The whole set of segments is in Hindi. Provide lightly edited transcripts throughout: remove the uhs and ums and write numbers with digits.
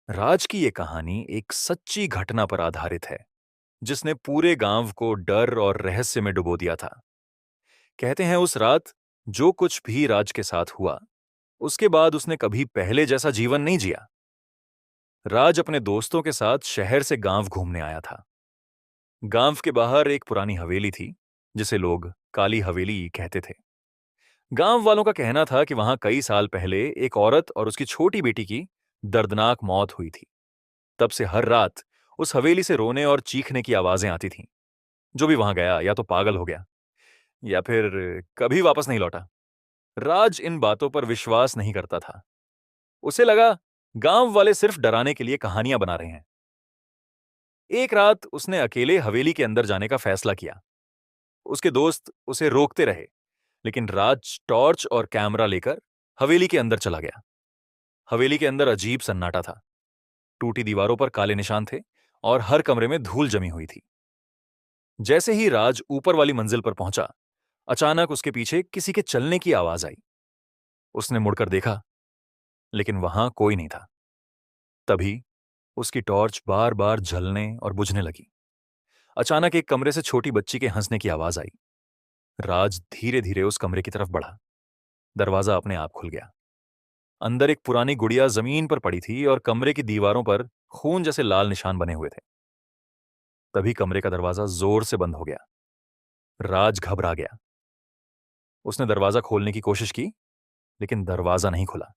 राज की ये कहानी एक सच्ची घटना पर आधारित है जिसने पूरे गांव को डर और रहस्य में डुबो दिया था। कहते हैं उस रात जो कुछ भी राज के साथ हुआ उसके बाद उसने कभी पहले जैसा जीवन नहीं जिया। राज अपने दोस्तों के साथ शहर से गांव घूमने आया था। गांव के बाहर एक पुरानी हवेली थी जिसे लोग काली हवेली कहते थे। गांव वालों का कहना था कि वहां कई साल पहले एक औरत और उसकी छोटी बेटी की दर्दनाक मौत हुई थी। तब से हर रात उस हवेली से रोने और चीखने की आवाजें आती थीं। जो भी वहां गया या तो पागल हो गया या फिर कभी वापस नहीं लौटा। राज इन बातों पर विश्वास नहीं करता था। उसे लगा गांव वाले सिर्फ डराने के लिए कहानियां बना रहे हैं। एक रात उसने अकेले हवेली के अंदर जाने का फैसला किया। उसके दोस्त उसे रोकते रहे, लेकिन राज टॉर्च और कैमरा लेकर हवेली के अंदर चला गया। हवेली के अंदर अजीब सन्नाटा था। टूटी दीवारों पर काले निशान थे और हर कमरे में धूल जमी हुई थी। जैसे ही राज ऊपर वाली मंजिल पर पहुंचा, अचानक उसके पीछे किसी के चलने की आवाज आई। उसने मुड़कर देखा, लेकिन वहां कोई नहीं था। तभी उसकी टॉर्च बार बार जलने और बुझने लगी। अचानक एक कमरे से छोटी बच्ची के हंसने की आवाज आई। राज धीरे धीरे उस कमरे की तरफ बढ़ा। दरवाजा अपने आप खुल गया। अंदर एक पुरानी गुड़िया जमीन पर पड़ी थी और कमरे की दीवारों पर खून जैसे लाल निशान बने हुए थे। तभी कमरे का दरवाजा जोर से बंद हो गया। राज घबरा गया। उसने दरवाजा खोलने की कोशिश की, लेकिन दरवाजा नहीं खुला।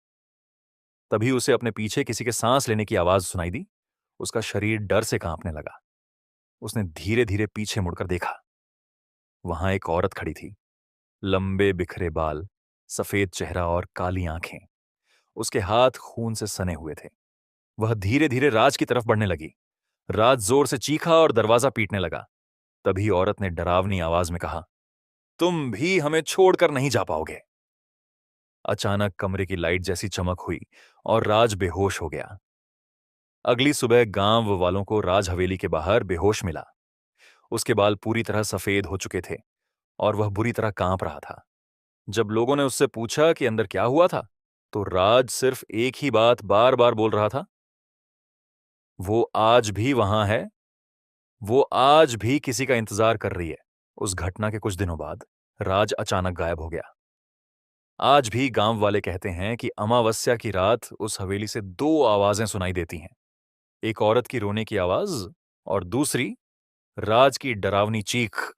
तभी उसे अपने पीछे किसी के सांस लेने की आवाज सुनाई दी। उसका शरीर डर से कांपने लगा। उसने धीरे धीरे पीछे मुड़कर देखा। वहां एक औरत खड़ी थी। लंबे बिखरे बाल, सफेद चेहरा और काली आंखें। उसके हाथ खून से सने हुए थे। वह धीरे धीरे राज की तरफ बढ़ने लगी। राज जोर से चीखा और दरवाजा पीटने लगा। तभी औरत ने डरावनी आवाज में कहा, तुम भी हमें छोड़कर नहीं जा पाओगे। अचानक कमरे की लाइट जैसी चमक हुई और राज बेहोश हो गया। अगली सुबह गांव वालों को राज हवेली के बाहर बेहोश मिला। उसके बाल पूरी तरह सफेद हो चुके थे और वह बुरी तरह कांप रहा था। जब लोगों ने उससे पूछा कि अंदर क्या हुआ था, तो राज सिर्फ एक ही बात बार बार बोल रहा था, वो आज भी वहां है, वो आज भी किसी का इंतजार कर रही है। उस घटना के कुछ दिनों बाद राज अचानक गायब हो गया। आज भी गांव वाले कहते हैं कि अमावस्या की रात उस हवेली से दो आवाजें सुनाई देती हैं। एक औरत की रोने की आवाज और दूसरी राज की डरावनी चीख।